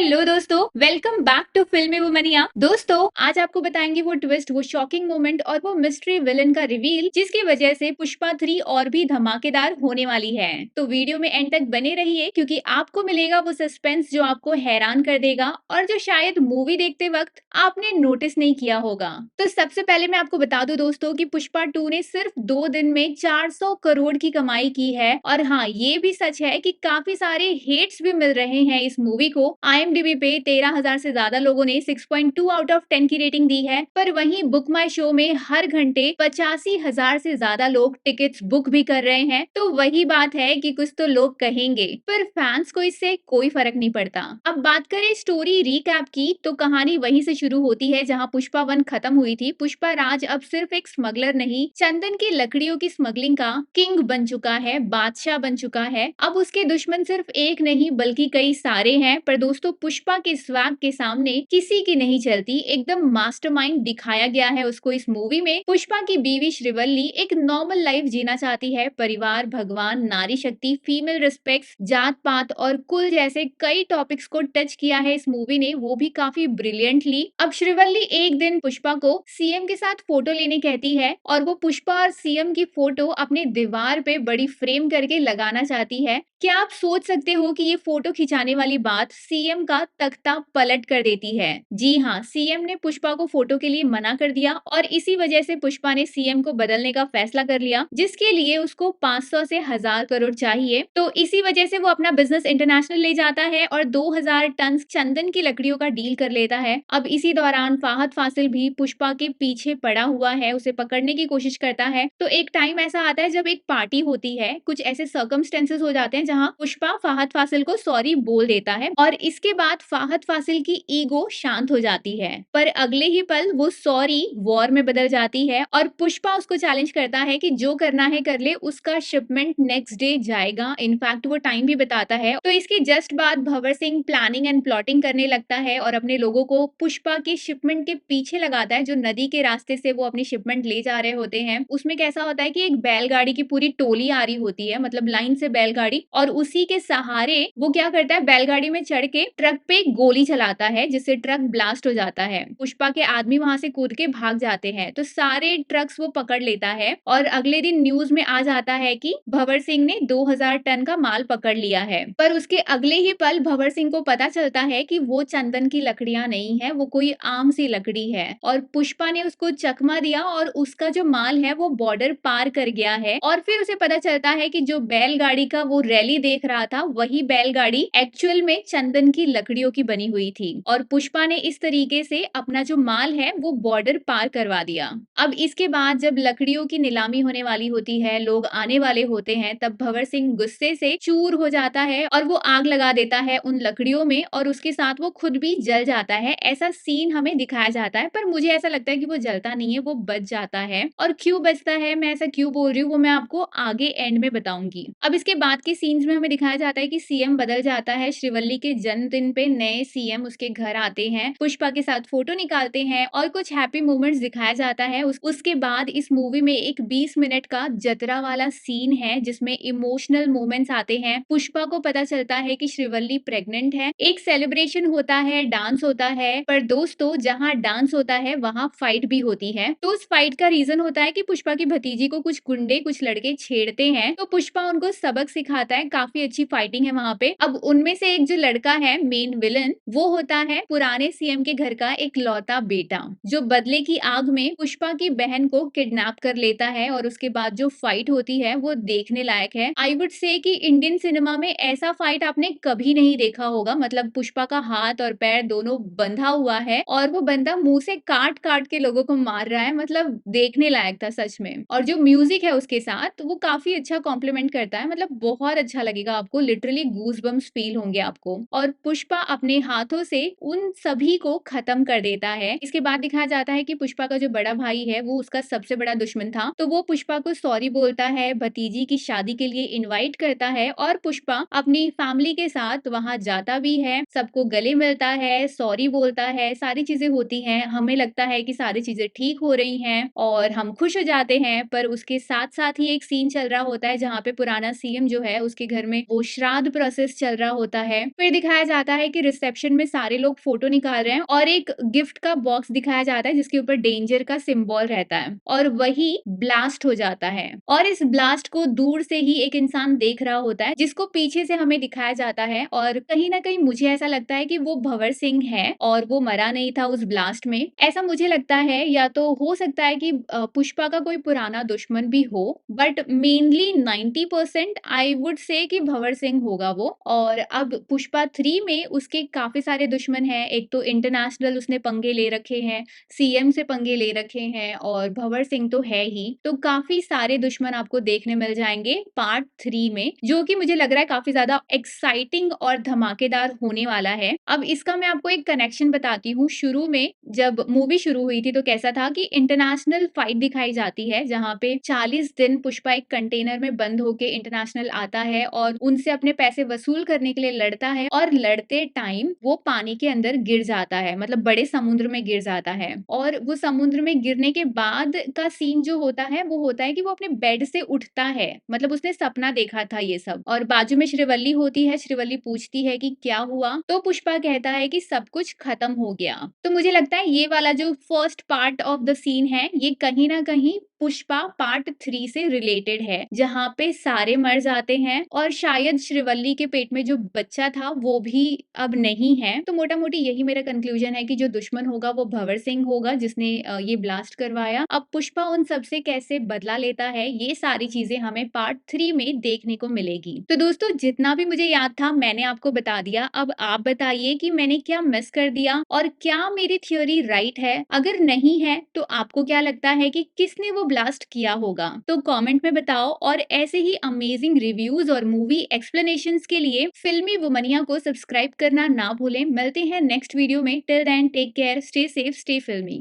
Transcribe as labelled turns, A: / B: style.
A: Hello दोस्तों, welcome back to फिल्मी वुमनिया। दोस्तों, आज आपको बताएंगे वो ट्विस्ट, वो शॉकिंग मोमेंट और वो मिस्ट्री विलन का रिवील जिसकी वजह से पुष्पा 3 और भी धमाकेदार होने वाली है। तो वीडियो में एंड तक बने रहिए क्योंकि आपको मिलेगा वो सस्पेंस जो आपको हैरान कर देगा और जो शायद मूवी देखते वक्त आपने नोटिस नहीं किया होगा। तो सबसे पहले मैं आपको बता दूं दोस्तों कि पुष्पा 2 ने सिर्फ 2 दिन में 400 करोड़ की कमाई की है। और हाँ, ये भी सच है कि काफी सारे हेट्स भी मिल रहे हैं इस मूवी को। IMDb पे 13,000 से ज्यादा लोगों ने 6.2 आउट ऑफ 10 की रेटिंग दी है। पर वहीं बुक माई शो में हर घंटे 85,000 से ज्यादा लोग टिकट्स बुक भी कर रहे हैं। तो वही बात है कि कुछ तो लोग कहेंगे, पर फैंस को इससे कोई फर्क नहीं पड़ता। अब बात करें स्टोरी रिकैप की, तो कहानी वहीं से शुरू होती है जहां पुष्पा 1 खत्म हुई थी। पुष्पा राज अब सिर्फ एक स्मगलर नहीं, चंदन की लकड़ियों की स्मगलिंग का किंग बन चुका है, बादशाह बन चुका है। अब उसके दुश्मन सिर्फ एक नहीं बल्कि कई सारे हैं। पर दोस्तों, पुष्पा के स्वैग के सामने किसी की नहीं चलती। एकदम मास्टरमाइंड दिखाया गया है उसको इस मूवी में। पुष्पा की बीवी श्रीवल्ली एक नॉर्मल लाइफ जीना चाहती है। परिवार, भगवान, नारी शक्ति, फीमेल रिस्पेक्ट, जात पात और कुल जैसे कई टॉपिक्स को टच किया है इस मूवी ने, वो भी काफी ब्रिलियंटली। अब श्रीवल्ली एक दिन पुष्पा को सीएम के साथ फोटो लेने कहती है और वो पुष्पा और सीएम की फोटो अपने दीवार पे बड़ी फ्रेम करके लगाना चाहती है। क्या आप सोच सकते हो कि ये फोटो खिंचाने वाली बात सीएम का तख्ता पलट कर देती है? जी हाँ, सीएम ने पुष्पा को फोटो के लिए मना कर दिया और इसी वजह से पुष्पा ने सीएम को बदलने का फैसला कर लिया, जिसके लिए उसको 500 से 1000 करोड़ चाहिए। तो इसी वजह से वो अपना बिजनेस इंटरनेशनल ले जाता है और 2000 टन चंदन की लकड़ियों का डील कर लेता है। अब इसी दौरान फाहद फासिल भी पुष्पा के पीछे पड़ा हुआ है, उसे पकड़ने की कोशिश करता है। तो एक टाइम ऐसा आता है जब एक पार्टी होती है, कुछ ऐसे सर्कमस्टेंसेस हो जाते हैं जहां पुष्पा फाहद फासिल को सॉरी बोल देता है और इसके बाद फाहद फासिल की ईगो शांत हो जाती है। पर अगले ही पल वो सॉरी वॉर में बदल जाती है और पुष्पा उसको चैलेंज करता है कि जो करना है कर ले, उसका शिपमेंट नेक्स्ट डे जाएगा। इनफैक्ट वो टाइम भी बताता है। तो इसके जस्ट बाद Bhanwar Singh planning and plotting करने लगता है और अपने लोगों को पुष्पा की शिपमेंट के पीछे लगाता है। जो नदी के रास्ते से वो अपनी शिपमेंट ले जा रहे होते हैं, उसमें कैसा होता है कि एक बैलगाड़ी की पूरी टोली आ रही होती है, मतलब लाइन से बैलगाड़ी, और उसी के सहारे वो क्या करता है, बैलगाड़ी में चढ़ के ट्रक पे गोली चलाता है जिससे ट्रक ब्लास्ट हो जाता है। पुष्पा के आदमी वहां से कूद के भाग जाते हैं। तो सारे ट्रक्स वो पकड़ लेता है और अगले दिन न्यूज में आ जाता है कि भंवर सिंह ने 2000 टन का माल पकड़ लिया है। पर उसके अगले ही पल भंवर सिंह को पता चलता है कि वो चंदन की लकड़ियां नहीं है, वो कोई आम सी लकड़ी है और पुष्पा ने उसको चकमा दिया और उसका जो माल है वो बॉर्डर पार कर गया है। और फिर उसे पता चलता है कि जो बैलगाड़ी का वो रैली देख रहा था, वही बैलगाड़ी एक्चुअल में चंदन की लकड़ियों की बनी हुई थी और पुष्पा ने इस तरीके से अपना जो माल है वो बॉर्डर पार करवा दिया। अब इसके बाद जब लकड़ियों की नीलामी होने वाली होती है, लोग आने वाले होते हैं, तब भंवर सिंह गुस्से से चूर हो जाता है और वो आग लगा देता है उन लकड़ियों में और उसके साथ वो खुद भी जल जाता है। ऐसा सीन हमें दिखाया जाता है, पर मुझे ऐसा लगता है कि वो जलता नहीं है, वो बच जाता है। और क्यों बचता है, मैं ऐसा क्यों बोल रही हूँ, वो मैं आपको आगे एंड में बताऊंगी। अब इसके बाद के सीन्स में हमें दिखाया जाता है कि सीएम बदल जाता है। श्रीवल्ली के जन्मदिन पे नए सीएम उसके घर आते हैं, पुष्पा के साथ फोटो निकालते हैं और कुछ हैप्पी मोमेंट्स दिखाया जाता है। उसके बाद इस मूवी में एक 20 मिनट का जतरा वाला सीन है जिसमें इमोशनल मोमेंट्स आते हैं। पुष्पा को पता चलता है कि श्रीवल्ली प्रेग्नेंट है, एक सेलिब्रेशन होता है, डांस होता है। पर दोस्तों, जहाँ डांस होता है वहाँ फाइट भी होती है। तो उस फाइट का रीजन होता है कि पुष्पा की भतीजी को कुछ गुंडे, कुछ लड़के छेड़ते हैं, तो पुष्पा उनको सबक सिखाता है। काफी अच्छी फाइटिंग है वहां पे। अब उनमें से एक जो लड़का है मेन विलन, वो होता है पुराने सीएम के घर का एक लौता बेटा, जो बदले की आग में पुष्पा की बहन को किडनैप कर लेता है। और उसके बाद जो फाइट होती है वो देखने लायक है। आई वुड से कि इंडियन सिनेमा में ऐसा फाइट आपने कभी नहीं देखा होगा। मतलब पुष्पा का हाथ और पैर दोनों बंधा हुआ है और वो बंदा मुंह से काट काट के लोगों को मार रहा है। मतलब देखने लायक था सच में। और जो म्यूजिक है उसके साथ, वो काफी अच्छा कॉम्प्लीमेंट करता है। मतलब बहुत अच्छा लगेगा आपको, लिटरली गूज बम्स फील होंगे आपको। और पुष्पा अपने हाथों से उन सभी को खत्म कर देता है। इसके बाद दिखाया जाता है कि पुष्पा का जो बड़ा भाई है वो उसका सबसे बड़ा दुश्मन था। तो वो पुष्पा को सॉरी बोलता है, भतीजी की शादी के लिए इनवाइट करता है और पुष्पा अपनी फैमिली के साथ वहां जाता भी है, सबको गले मिलता है, सॉरी बोलता है, सारी चीजें होती हैं। हमें लगता है कि सारी चीजें ठीक हो रही हैं और हम खुश हो जाते हैं। पर उसके साथ साथ ही एक सीन चल रहा होता है जहाँ पे पुराना सीएम जो है उसके घर में वो श्राद्ध प्रोसेस चल रहा होता है। फिर दिखाया जाता है कि रिसेप्शन में सारे लोग फोटो निकाल रहे हैं और एक गिफ्ट का बॉक्स दिखाया जाता है जिसके ऊपर डेंजर का सिंबल रहता है और वही ब्लास्ट हो जाता है और इस ब्लास्ट को दूर से ही एक इंसान देख रहा होता है जिसको पीछे से हमें दिखाया जाता है और कहीं ना कहीं मुझे ऐसा लगता है कि वो भंवर सिंह है और वो मरा नहीं था उस ब्लास्ट में। ऐसा मुझे लगता है, या तो हो सकता है कि पुष्पा का कोई पुराना दुश्मन भी हो, but mainly 90% I would say कि भंवर सिंह होगा वो। और अब पुष्पा 3 में उसके काफी सारे दुश्मन हैं। एक तो इंटरनेशनल उसने पंगे ले रखे हैं, सीएम से पंगे ले रखे हैं और भंवर सिंह तो है ही। तो काफी सारे दुश्मन आपको देखने मिल जाएंगे पार्ट 3 में, जो कि मुझे लग रहा है काफी ज्यादा एक्साइटिंग और धमाकेदार होने वाला है। अब इसका मैं आपको एक कनेक्शन बताती हूँ। शुरू में जब मूवी शुरू हुई थी तो कैसा था कि इंटरनेशनल फाइट दिखाई जाती है जहाँ पे 40 दिन पुष्पा एक कंटेनर में बंद होके इंटरनेशनल आता है और उनसे अपने पैसे वसूल करने के लिए लड़ता है और लड़ते टाइम वो पानी के अंदर गिर जाता है, मतलब बड़े समुद्र में गिर जाता है। और वो समुद्र में गिरने के बाद का सीन जो होता है वो होता है कि वो अपने बेड से उठता है, मतलब उसने सपना देखा था ये सब। और बाजू में श्रीवल्ली होती है, श्रीवल्ली पूछती है कि क्या हुआ, तो पुष्पा कहता है कि सब कुछ खत्म हो गया। तो मुझे लगता है ये वाला जो first part of the scene है ये कहीं ना कहीं पुष्पा पार्ट 3 से रिलेटेड है, जहाँ पे सारे मर जाते हैं और शायद श्रीवल्ली के पेट में जो बच्चा था वो भी अब नहीं है। तो मोटा मोटी यही मेरा कंक्लूजन है कि जो दुश्मन होगा वो भंवर सिंह होगा जिसने ये ब्लास्ट करवाया। अब पुष्पा उन सबसे कैसे बदला लेता है ये सारी चीजें हमें पार्ट 3 में देखने को मिलेगी। तो दोस्तों जितना भी मुझे याद था मैंने आपको बता दिया। अब आप बताइए कि मैंने क्या मिस कर दिया और क्या मेरी थ्योरी राइट है। अगर नहीं है तो आपको क्या लगता है कि किसने वो ब्लास्ट किया होगा, तो कमेंट में बताओ। और ऐसे ही अमेजिंग रिव्यूज और मूवी एक्सप्लेनेशंस के लिए फिल्मी वुमनिया को सब्सक्राइब करना ना भूलें। मिलते हैं नेक्स्ट वीडियो में। Till then take care, stay safe, stay फिल्मी।